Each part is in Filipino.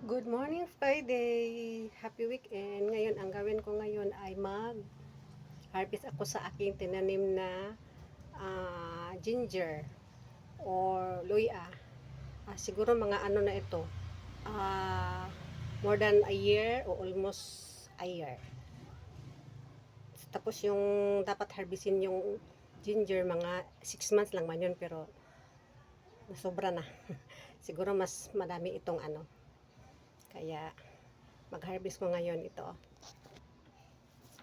Good morning, Friday! Happy weekend! Ngayon, ang gawin ko ngayon ay mag-harvest ako sa aking tinanim na ginger or luya. Siguro mga ano na ito, more than a year o almost a year. Tapos yung dapat harvestin yung ginger, mga 6 months lang man yun, pero nasobra na. Siguro mas madami itong ano. Kaya mag-harvest ko ngayon ito.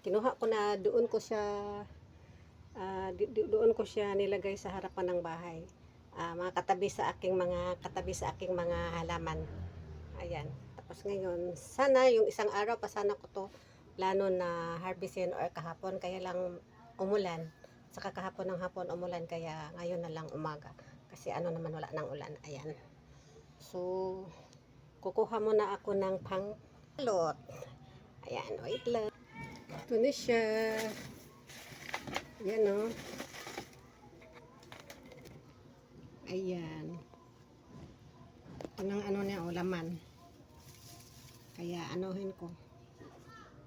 Kinuha ko na doon ko siya nilagay sa harapan ng bahay. Mga katabi sa aking mga halaman. Ayan. Tapos ngayon, sana yung isang araw pa sana ko to plano na harvestin or kahapon, kaya lang umulan. Saka kahapon ng hapon umulan, kaya ngayon na lang umaga. Kasi ano naman, wala nang ulan. Ayan. So, kukuha muna ako ng pangbalot. Ayan, wait lang. Ito na siya. Ayan o. Ayan. Ito ng ano niya o, laman. Kaya anuhin ko.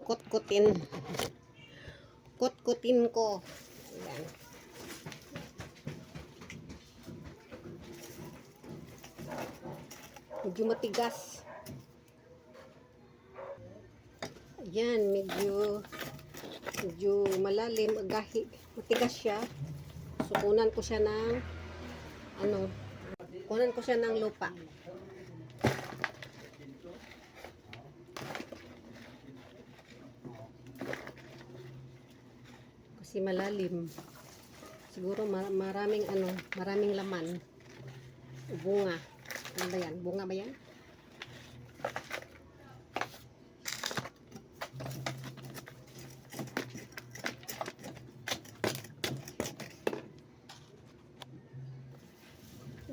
Kutkutin. Kutkutin ko. Ayan. Medyo matigas. Ayan, medyo malalim, gahi. Matigas siya. So, kunan ko siya ng lupa. Kasi malalim. Siguro maraming laman. Bunga. Ano ba yan? Bunga ba yan?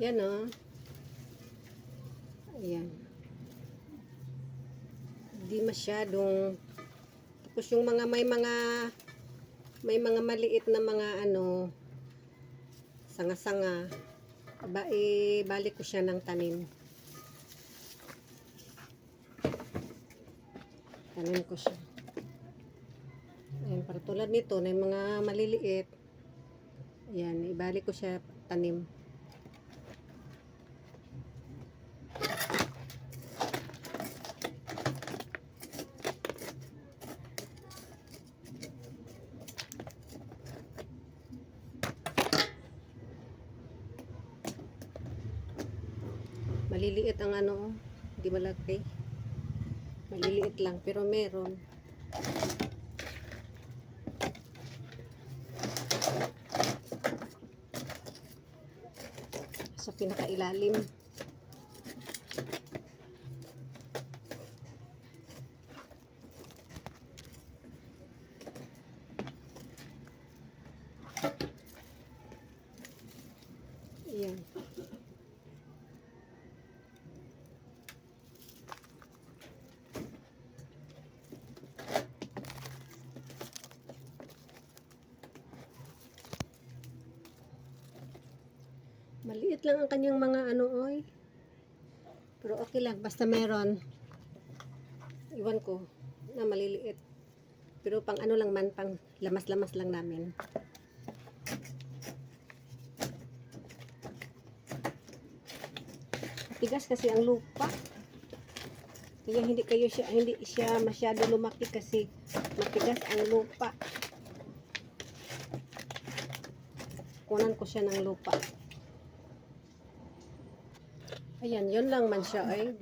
Yan o. Ayan. Hindi masyadong. Tapos yung may mga maliit na mga sanga-sanga. Balik ko siya ng tanim. Tanim ko siya. Ayan, para tulad nito, na yung mga maliliit. Ayan, ibalik ko siya tanim. Maliliit ang hindi malaki. Maliliit lang, pero meron. Sa pinakailalim. Ayan. Maliit lang ang kanyang mga oy. Pero okay lang, basta meron. Iwan ko na maliliit. Pero pang lang man, pang lamas-lamas lang namin. Tigas kasi ang lupa. Kaya hindi siya masyado lumaki kasi matigas ang lupa. Kunan ko siya ng lupa. Ayan, yun lang man siya ay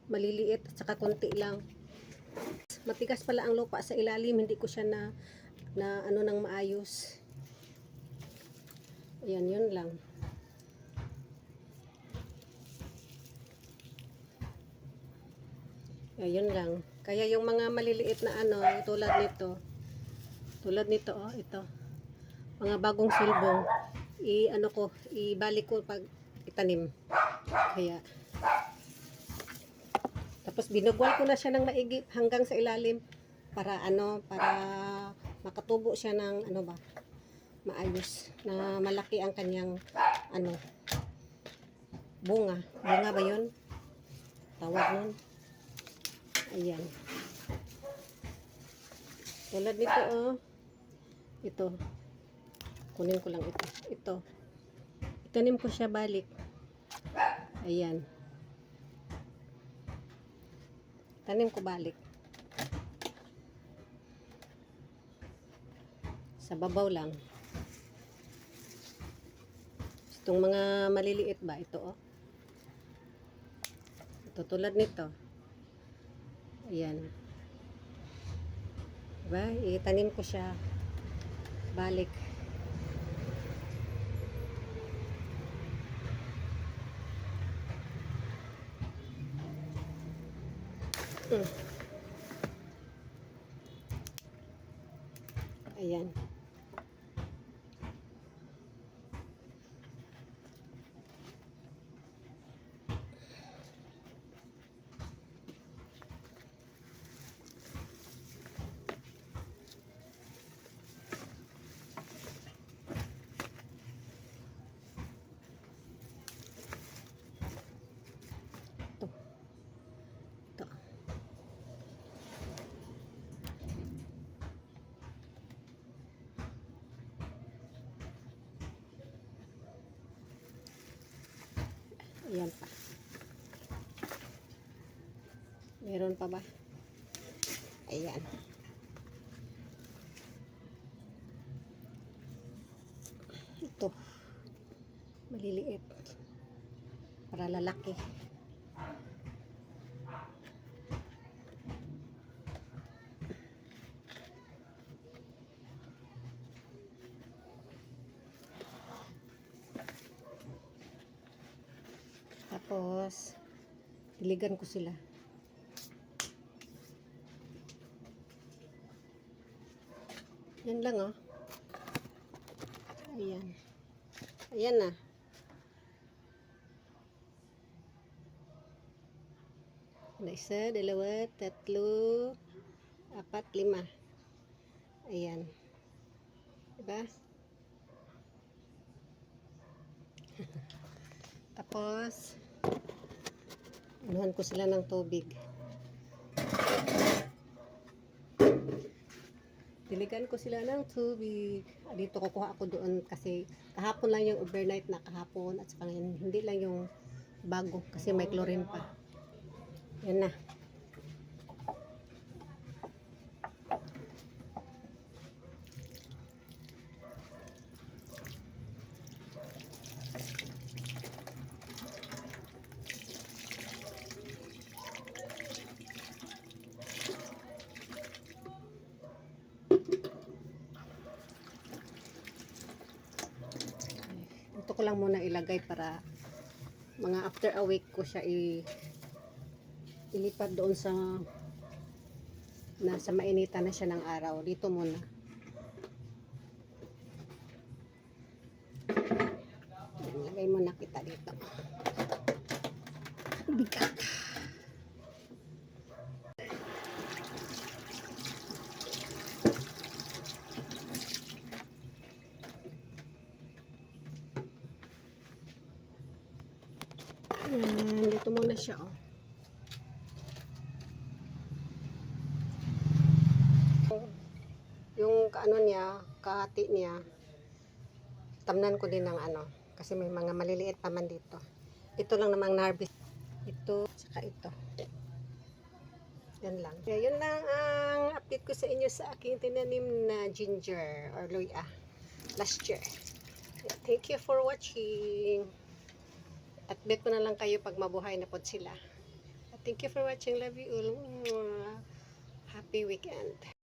maliliit at saka konti lang. Matigas pala ang lupa sa ilalim, hindi ko siya na nang maayos. Ayan, yun lang. Ayun lang. Kaya yung mga maliliit na tulad nito ito. Mga bagong sulbong, ibalik ko pag itanim. Kaya tapos binugwal ko na siya ng maigi hanggang sa ilalim para makatubo siya ng maayos na malaki ang kanyang bunga. Bunga ba yun? Tawag nun. Ayan. Tulad nito, oh. Ito. Kunin ko lang ito. Ito. Itanim ko siya balik. Ayan. Tanim ko balik. Sa babaw lang. Itong mga maliliit ba? Ito, oh. Ito, tulad nito. Ayan. Diba? Itanim ko siya balik. Ayan. Ito. Ito. Ayan pa. Meron pa ba? Ayan. Ito. Maliliit. Para lalaki. Tapos, diligan ko sila. Yan lang, oh. Ayan. Ayan na. Isa, dalawa, tatlo, apat, lima. Ayan. Diba? Tapos, anuhan ko sila ng tubig. Diligan ko sila ng tubig. Dito kukuha ako doon kasi kahapon lang yung overnight na kahapon at saka hindi lang yung bago kasi may chlorine pa. Yan na. Ito ko lang muna ilagay para mga after a week ko siya ilipat doon sa nasa mainitan na siya ng araw. Dito muna. Ilagay muna kita dito. Bigat. Dito muna siya, oh. Yung kaano niya, kahati niya, tamnan ko din ng ano, kasi may mga maliliit pa man dito. Ito lang namang narbis. Ito, saka ito. Yan lang. Kaya yun lang ang update ko sa inyo sa aking tinanim na ginger or luya last year. Thank you for watching. Update ko na lang kayo pag mabuhay na po sila. Thank you for watching. Love you all. Happy weekend.